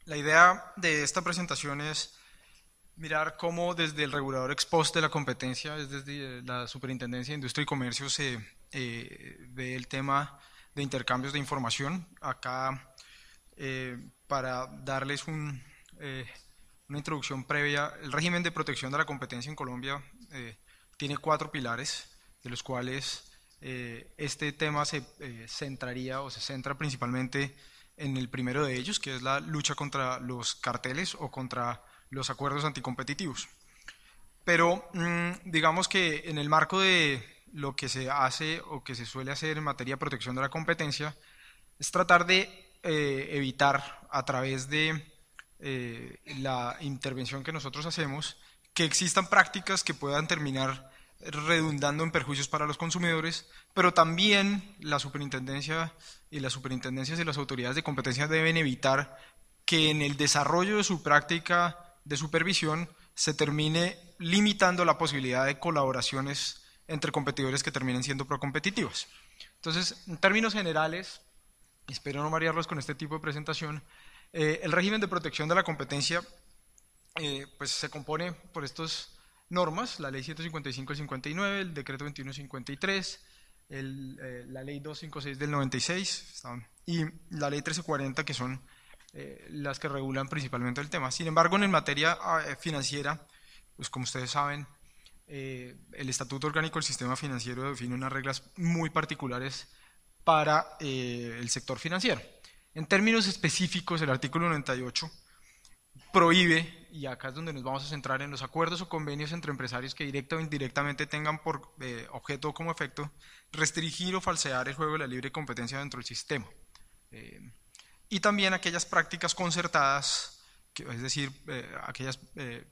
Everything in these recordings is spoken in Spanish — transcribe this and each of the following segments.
La idea de esta presentación es mirar cómo desde el regulador ex post de la competencia, es desde la Superintendencia de Industria y Comercio, se ve el tema de intercambios de información. Acá, para darles una introducción previa, el régimen de protección de la competencia en Colombia tiene 4 pilares, de los cuales este tema se centraría o se centra principalmente en el primero de ellos, que es la lucha contra los carteles o contra los acuerdos anticompetitivos. Pero digamos que en el marco de lo que se hace o que se suele hacer en materia de protección de la competencia, es tratar de evitar a través de la intervención que nosotros hacemos que existan prácticas que puedan terminar redundando en perjuicios para los consumidores, pero también la superintendencia y las superintendencias y las autoridades de competencia deben evitar que en el desarrollo de su práctica de supervisión se termine limitando la posibilidad de colaboraciones entre competidores que terminen siendo procompetitivos. Entonces, en términos generales, espero no marearlos con este tipo de presentación, el régimen de protección de la competencia pues se compone por estas normas, la ley 155 del 59, el decreto 2153, la ley 256 del 96 y la ley 1340, que son las que regulan principalmente el tema. Sin embargo, en materia financiera, pues como ustedes saben, el Estatuto Orgánico del Sistema Financiero define unas reglas muy particulares para el sector financiero. En términos específicos, el artículo 98 prohíbe, y acá es donde nos vamos a centrar, en los acuerdos o convenios entre empresarios que directa o indirectamente tengan por objeto o como efecto restringir o falsear el juego de la libre competencia dentro del sistema. Y también aquellas prácticas concertadas, es decir, aquellas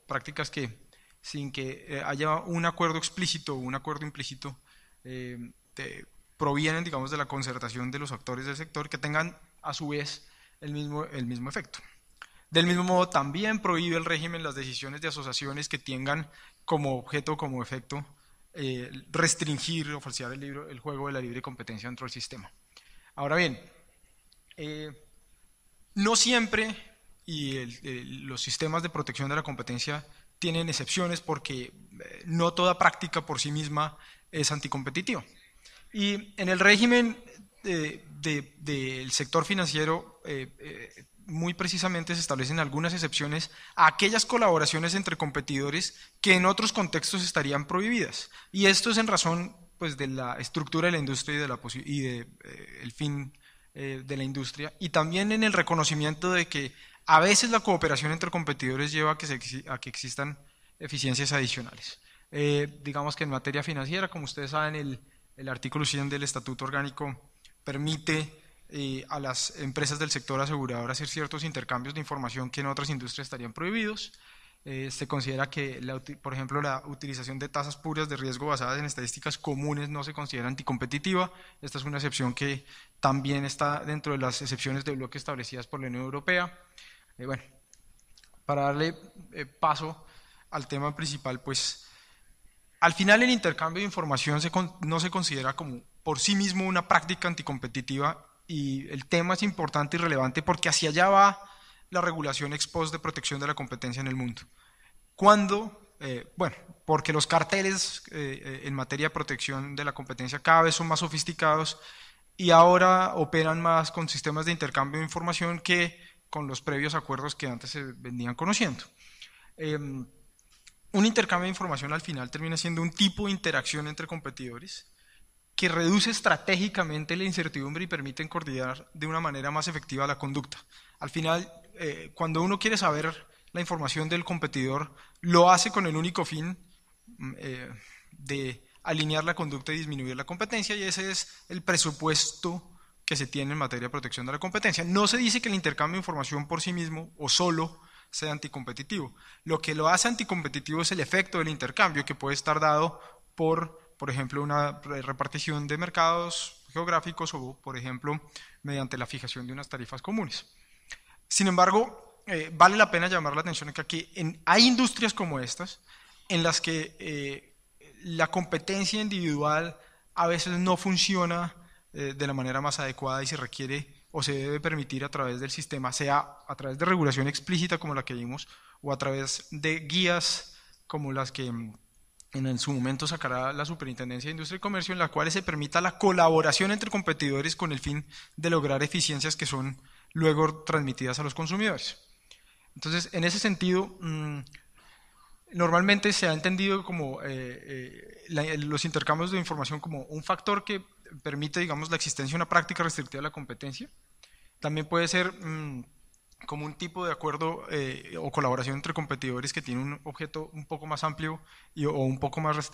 prácticas que sin que haya un acuerdo explícito o un acuerdo implícito, provienen, digamos, de la concertación de los actores del sector que tengan a su vez el mismo efecto. Del mismo modo, también prohíbe el régimen las decisiones de asociaciones que tengan como objeto o como efecto restringir o falsear el juego de la libre competencia dentro del sistema. Ahora bien, no siempre los sistemas de protección de la competencia tienen excepciones porque no toda práctica por sí misma es anticompetitiva. Y en el régimen del sector financiero, muy precisamente se establecen algunas excepciones a aquellas colaboraciones entre competidores que en otros contextos estarían prohibidas. Y esto es en razón pues, de la estructura de la industria y del fin de la industria, y también en el reconocimiento de que a veces la cooperación entre competidores lleva a que existan eficiencias adicionales. Digamos que en materia financiera, como ustedes saben, el artículo 100 del Estatuto Orgánico permite a las empresas del sector asegurador hacer ciertos intercambios de información que en otras industrias estarían prohibidos. Se considera que, por ejemplo, la utilización de tasas puras de riesgo basadas en estadísticas comunes no se considera anticompetitiva. Esta es una excepción que también está dentro de las excepciones de bloque establecidas por la Unión Europea. Bueno, para darle paso al tema principal, pues al final el intercambio de información no se considera como por sí mismo una práctica anticompetitiva, y el tema es importante y relevante porque hacia allá va la regulación ex post de protección de la competencia en el mundo. ¿Cuándo? Bueno, porque los carteles en materia de protección de la competencia cada vez son más sofisticados y ahora operan más con sistemas de intercambio de información que con los previos acuerdos que antes se venían conociendo. Un intercambio de información al final termina siendo un tipo de interacción entre competidores que reduce estratégicamente la incertidumbre y permite coordinar de una manera más efectiva la conducta. Al final, cuando uno quiere saber la información del competidor, lo hace con el único fin de alinear la conducta y disminuir la competencia, y ese es el presupuesto que se tiene en materia de protección de la competencia. No se dice que el intercambio de información por sí mismo o solo sea anticompetitivo. Lo que lo hace anticompetitivo es el efecto del intercambio, que puede estar dado por ejemplo, una repartición de mercados geográficos o, por ejemplo, mediante la fijación de unas tarifas comunes. Sin embargo, vale la pena llamar la atención que aquí hay industrias como estas en las que la competencia individual a veces no funciona de la manera más adecuada y se requiere o se debe permitir a través del sistema, sea a través de regulación explícita como la que vimos, o a través de guías como las que en su momento sacará la Superintendencia de Industria y Comercio, en la cual se permita la colaboración entre competidores con el fin de lograr eficiencias que son luego transmitidas a los consumidores. Entonces, en ese sentido, normalmente se ha entendido como los intercambios de información como un factor que permite, digamos, la existencia de una práctica restrictiva de la competencia. También puede ser como un tipo de acuerdo o colaboración entre competidores que tiene un objeto un poco más amplio o un poco más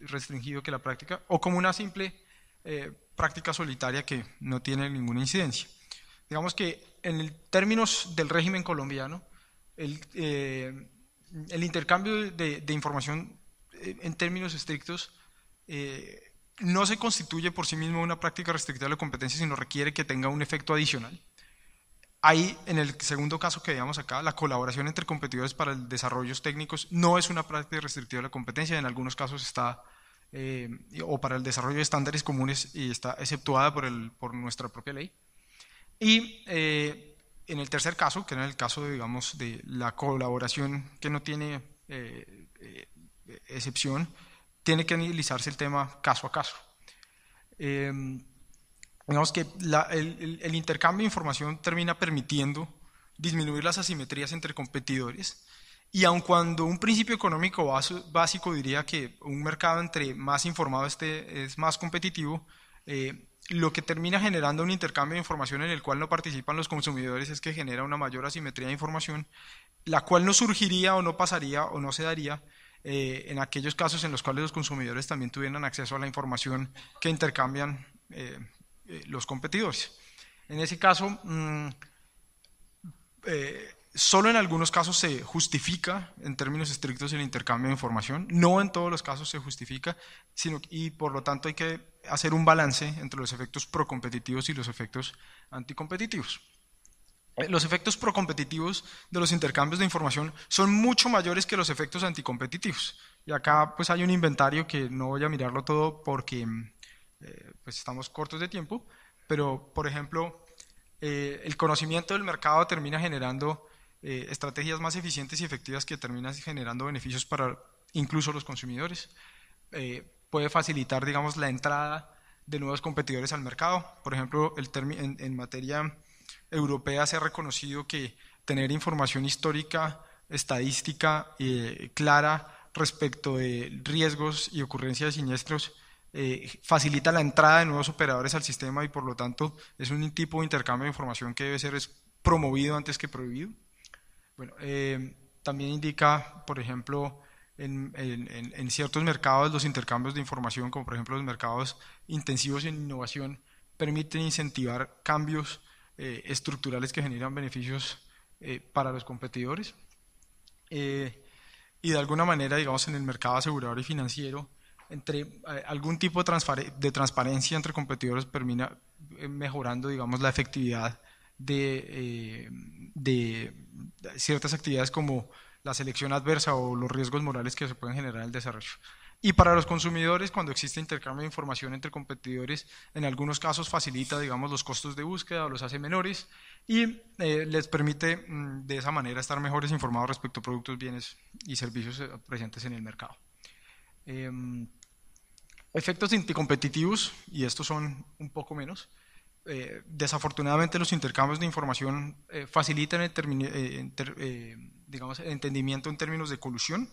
restringido que la práctica, o como una simple práctica solitaria que no tiene ninguna incidencia. Digamos que en términos del régimen colombiano, el intercambio de información en términos estrictos no se constituye por sí mismo una práctica restrictiva de la competencia, sino requiere que tenga un efecto adicional. Ahí, en el segundo caso que veíamos acá, la colaboración entre competidores para desarrollos técnicos no es una práctica restrictiva de la competencia, en algunos casos está, o para el desarrollo de estándares comunes, y está exceptuada por nuestra propia ley. Y en el tercer caso, que era el caso, digamos, de la colaboración que no tiene excepción, tiene que analizarse el tema caso a caso. Digamos que el intercambio de información termina permitiendo disminuir las asimetrías entre competidores, y aun cuando un principio económico básico diría que un mercado entre más informado esté es más competitivo, lo que termina generando un intercambio de información en el cual no participan los consumidores es que genera una mayor asimetría de información, la cual no surgiría o no pasaría o no se daría en aquellos casos en los cuales los consumidores también tuvieran acceso a la información que intercambian los competidores. En ese caso, solo en algunos casos se justifica en términos estrictos el intercambio de información, no en todos los casos se justifica, y por lo tanto hay que hacer un balance entre los efectos procompetitivos y los efectos anticompetitivos. Los efectos procompetitivos de los intercambios de información son mucho mayores que los efectos anticompetitivos. Y acá pues hay un inventario que no voy a mirarlo todo porque pues estamos cortos de tiempo, pero por ejemplo, el conocimiento del mercado termina generando estrategias más eficientes y efectivas que terminan generando beneficios para incluso los consumidores. Puede facilitar, digamos, la entrada de nuevos competidores al mercado. Por ejemplo, en materia europea se ha reconocido que tener información histórica, estadística clara respecto de riesgos y ocurrencias de siniestros facilita la entrada de nuevos operadores al sistema, y por lo tanto es un tipo de intercambio de información que debe ser promovido antes que prohibido. Bueno, también indica, por ejemplo, en ciertos mercados los intercambios de información, como por ejemplo los mercados intensivos en innovación, permiten incentivar cambios estructurales que generan beneficios para los competidores. Y de alguna manera, digamos, en el mercado asegurador y financiero, algún tipo de transparencia entre competidores termina mejorando, digamos, la efectividad de ciertas actividades como la selección adversa o los riesgos morales que se pueden generar en el desarrollo. Y para los consumidores, cuando existe intercambio de información entre competidores, en algunos casos facilita, digamos, los costos de búsqueda o los hace menores, y les permite de esa manera estar mejores informados respecto a productos, bienes y servicios presentes en el mercado. Efectos anticompetitivos, y estos son un poco menos. Desafortunadamente los intercambios de información facilitan digamos, el entendimiento en términos de colusión,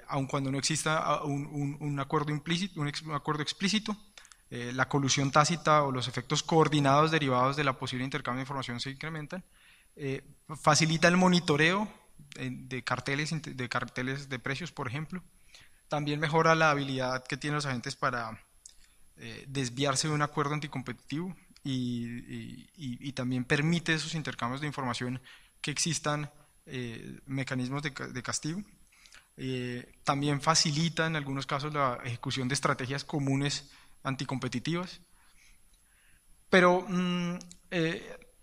aun cuando no exista un acuerdo implícito, un acuerdo explícito. La colusión tácita o los efectos coordinados derivados de la posible intercambio de información se incrementan. Facilita el monitoreo de carteles de precios, por ejemplo. También mejora la habilidad que tienen los agentes para desviarse de un acuerdo anticompetitivo, y también permite esos intercambios de información que existan mecanismos de castigo. También facilita en algunos casos la ejecución de estrategias comunes anticompetitivas. Pero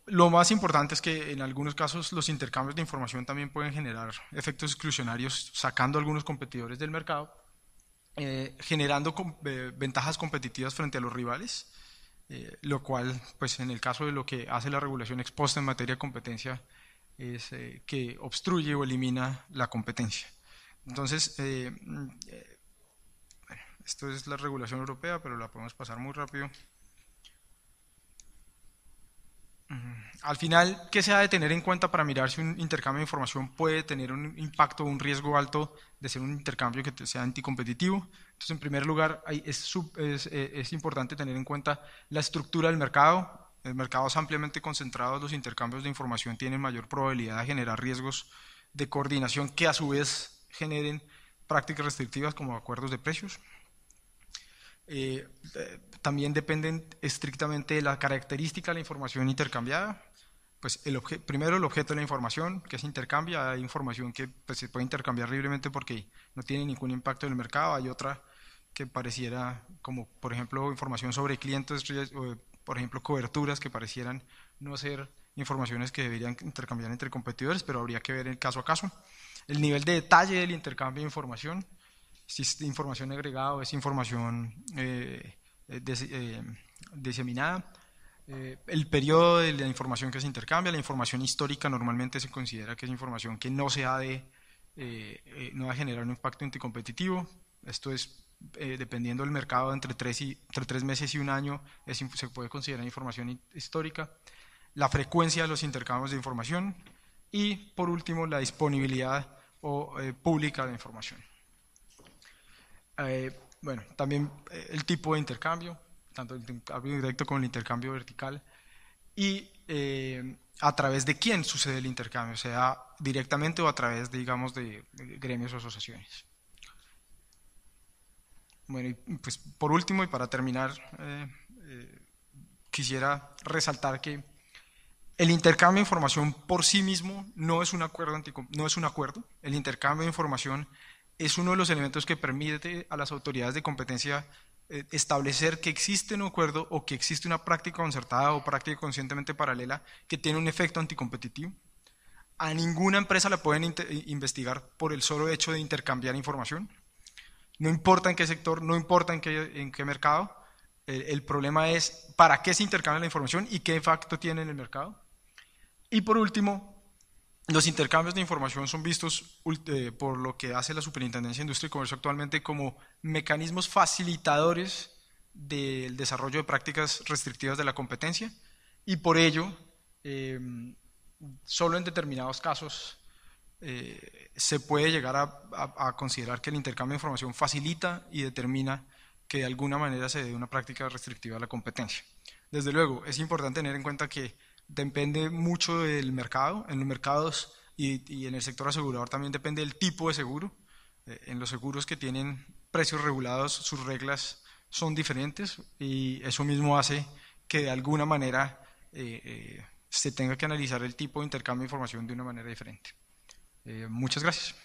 lo más importante es que en algunos casos los intercambios de información también pueden generar efectos exclusionarios, sacando a algunos competidores del mercado, generando ventajas competitivas frente a los rivales, lo cual, pues en el caso de lo que hace la regulación ex post en materia de competencia, es que obstruye o elimina la competencia. Entonces, esto es la regulación europea, pero la podemos pasar muy rápido. Al final, ¿qué se ha de tener en cuenta para mirar si un intercambio de información puede tener un impacto o un riesgo alto de ser un intercambio que sea anticompetitivo? Entonces, en primer lugar, es importante tener en cuenta la estructura del mercado. El mercado es ampliamente concentrado, los intercambios de información tienen mayor probabilidad de generar riesgos de coordinación que a su vez generen prácticas restrictivas como acuerdos de precios. También dependen estrictamente de la característica de la información intercambiada. Pues primero el objeto de la información que se intercambia. Hay información que pues, se puede intercambiar libremente porque no tiene ningún impacto en el mercado. Hay otra que pareciera, como por ejemplo información sobre clientes, o, por ejemplo coberturas que parecieran no ser informaciones que deberían intercambiar entre competidores, pero habría que ver el caso a caso. El nivel de detalle del intercambio de información, si es información agregada o es información diseminada. El periodo de la información que se intercambia, la información histórica normalmente se considera que es información que no se ha no va a generar un impacto anticompetitivo. Esto es dependiendo del mercado, entre 3 meses y un año se puede considerar información histórica. La frecuencia de los intercambios de información y por último la disponibilidad pública de información. Bueno, también el tipo de intercambio, tanto el intercambio directo como el intercambio vertical, y a través de quién sucede el intercambio, sea directamente o a través, digamos, de gremios o asociaciones. Bueno, y pues por último y para terminar, quisiera resaltar que el intercambio de información por sí mismo no es un acuerdo, el intercambio de información es uno de los elementos que permite a las autoridades de competencia establecer que existe un acuerdo o que existe una práctica concertada o práctica conscientemente paralela que tiene un efecto anticompetitivo. A ninguna empresa la pueden investigar por el solo hecho de intercambiar información. No importa en qué sector, no importa en qué mercado. El problema es para qué se intercambia la información y qué efecto tiene en el mercado. Y por último, los intercambios de información son vistos por lo que hace la Superintendencia de Industria y Comercio actualmente como mecanismos facilitadores del desarrollo de prácticas restrictivas de la competencia y por ello solo en determinados casos se puede llegar a considerar que el intercambio de información facilita y determina que de alguna manera se dé una práctica restrictiva de la competencia. Desde luego, es importante tener en cuenta que depende mucho del mercado. En los mercados y en el sector asegurador también depende del tipo de seguro. En los seguros que tienen precios regulados, sus reglas son diferentes y eso mismo hace que de alguna manera se tenga que analizar el tipo de intercambio de información de una manera diferente. Muchas gracias.